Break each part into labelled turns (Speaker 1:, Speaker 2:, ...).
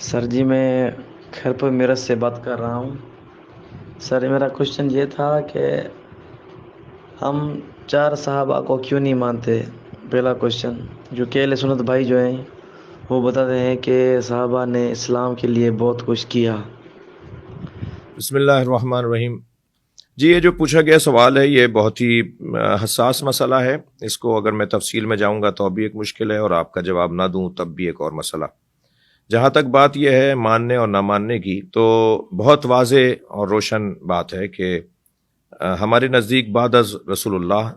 Speaker 1: سر جی میں گھر پر میرٹھ سے بات کر رہا ہوں۔ سر میرا کوشچن یہ تھا کہ ہم چار صحابہ کو کیوں نہیں مانتے؟ پہلا کوشچن جو کہ اہل سنت بھائی جو ہیں وہ بتاتے ہیں کہ صحابہ نے اسلام کے لیے بہت کچھ کیا۔
Speaker 2: بسم اللہ الرحمن الرحیم۔ جی یہ جو پوچھا گیا سوال ہے یہ بہت ہی حساس مسئلہ ہے۔ اس کو اگر میں تفصیل میں جاؤں گا تو بھی ایک مشکل ہے، اور آپ کا جواب نہ دوں تب بھی ایک اور مسئلہ۔ جہاں تک بات یہ ہے ماننے اور نہ ماننے کی، تو بہت واضح اور روشن بات ہے کہ ہمارے نزدیک بعد از رسول اللہ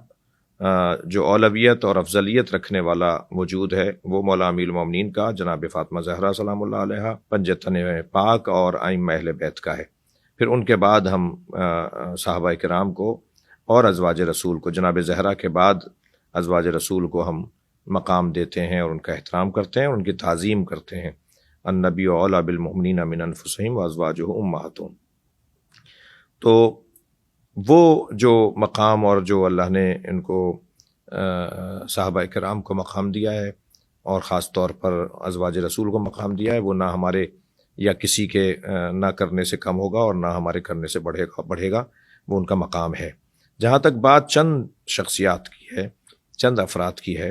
Speaker 2: جو اولویت اور افضلیت رکھنے والا موجود ہے وہ مولا امیر المومنین کا، جناب فاطمہ زہرا سلام اللہ علیہا، پنجتن پاک اور ائمہ اہل بیت کا ہے۔ پھر ان کے بعد ہم صحابہ کرام کو اور ازواج رسول کو، جناب زہرا کے بعد ازواج رسول کو ہم مقام دیتے ہیں اور ان کا احترام کرتے ہیں اور ان کی تعظیم کرتے ہیں۔ النبی اولی بالمؤمنین من انفسہم وازواجہ امہاتہم۔ تو وہ جو مقام اور جو اللہ نے ان کو صحابہ کرام کو مقام دیا ہے، اور خاص طور پر ازواج رسول کو مقام دیا ہے، وہ نہ ہمارے یا کسی کے نہ کرنے سے کم ہوگا اور نہ ہمارے کرنے سے بڑھے گا، وہ ان کا مقام ہے۔ جہاں تک بات چند شخصیات کی ہے، چند افراد کی ہے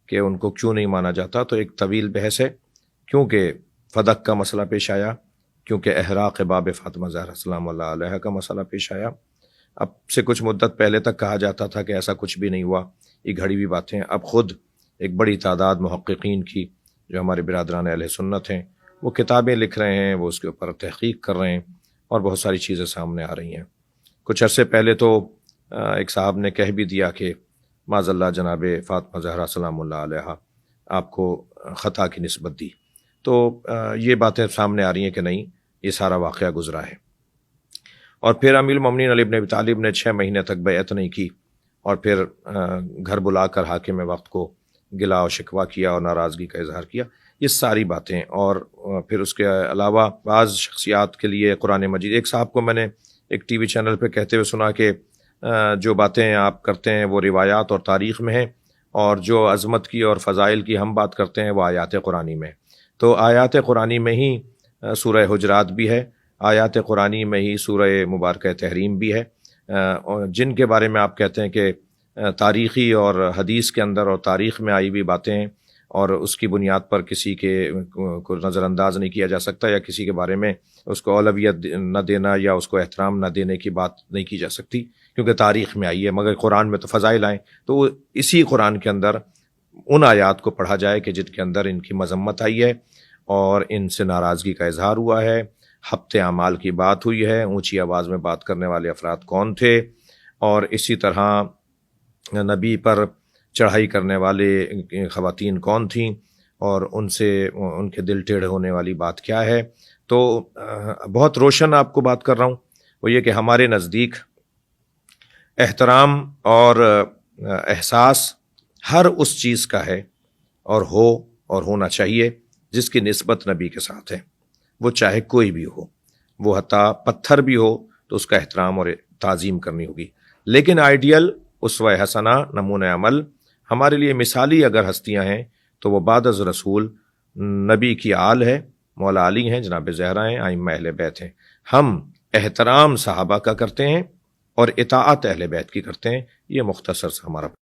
Speaker 2: کہ ان کو کیوں نہیں مانا جاتا، تو ایک طویل بحث ہے۔ کیونکہ فدق کا مسئلہ پیش آیا، کیونکہ احراق باب فاطمہ زہرا سلام اللہ علیہ کا مسئلہ پیش آیا۔ اب سے کچھ مدت پہلے تک کہا جاتا تھا کہ ایسا کچھ بھی نہیں ہوا، یہ گھڑی ہوئی باتیں۔ اب خود ایک بڑی تعداد محققین کی جو ہمارے برادران اہل سنت ہیں وہ کتابیں لکھ رہے ہیں، وہ اس کے اوپر تحقیق کر رہے ہیں، اور بہت ساری چیزیں سامنے آ رہی ہیں۔ کچھ عرصے پہلے تو ایک صاحب نے کہہ بھی دیا کہ معاذ اللہ جناب فاطمہ زہرا سلام اللہ علیہا آپ کو خطا کی نسبت دی۔ تو یہ باتیں سامنے آ رہی ہیں کہ نہیں، یہ سارا واقعہ گزرا ہے۔ اور پھر امیر المومنین علی بن ابی طالب نے 6 مہینے تک بیعت نہیں کی، اور پھر گھر بلا کر حاکم وقت کو گلا و شکوہ کیا اور ناراضگی کا اظہار کیا۔ یہ ساری باتیں، اور پھر اس کے علاوہ بعض شخصیات کے لیے قرآن مجید، ایک صاحب کو میں نے ایک ٹی وی چینل پہ کہتے ہوئے سنا کہ جو باتیں آپ کرتے ہیں وہ روایات اور تاریخ میں ہیں، اور جو عظمت کی اور فضائل کی ہم بات کرتے ہیں وہ آیات قرآنی میں۔ تو آیات قرآنی میں ہی سورہ حجرات بھی ہے، آیات قرآنی میں ہی سورہ مبارکہ تحریم بھی ہے، اور جن کے بارے میں آپ کہتے ہیں کہ تاریخی اور حدیث کے اندر اور تاریخ میں آئی ہوئی باتیں ہیں، اور اس کی بنیاد پر کسی کے کو نظر انداز نہیں کیا جا سکتا، یا کسی کے بارے میں اس کو اولویت نہ دینا یا اس کو احترام نہ دینے کی بات نہیں کی جا سکتی، کیونکہ تاریخ میں آئی ہے۔ مگر قرآن میں تو فضائل آئیں، تو اسی قرآن کے اندر ان آیات کو پڑھا جائے کہ جن کے اندر ان کی مذمت آئی ہے اور ان سے ناراضگی کا اظہار ہوا ہے، حبط اعمال کی بات ہوئی ہے، اونچی آواز میں بات کرنے والے افراد کون تھے، اور اسی طرح نبی پر چڑھائی کرنے والے خواتین کون تھیں، اور ان سے ان کے دل ٹیڑھے ہونے والی بات کیا ہے۔ تو بہت روشن آپ کو بات کر رہا ہوں، وہ یہ کہ ہمارے نزدیک احترام اور احساس ہر اس چیز کا ہے، اور ہونا چاہیے جس کی نسبت نبی کے ساتھ ہے، وہ چاہے کوئی بھی ہو، وہ حتیٰ پتھر بھی ہو تو اس کا احترام اور تعظیم کرنی ہوگی۔ لیکن آئیڈیل، اسوہ حسنہ، نمونہ عمل ہمارے لیے مثالی اگر ہستیاں ہیں تو وہ بعد از رسول نبی کی آل ہے، مولا علی ہیں، جناب زہرا ہیں، ائمہ اہل بیت ہیں۔ ہم احترام صحابہ کا کرتے ہیں اور اطاعت اہل بیت کی کرتے ہیں۔ یہ مختصر سا ہمارا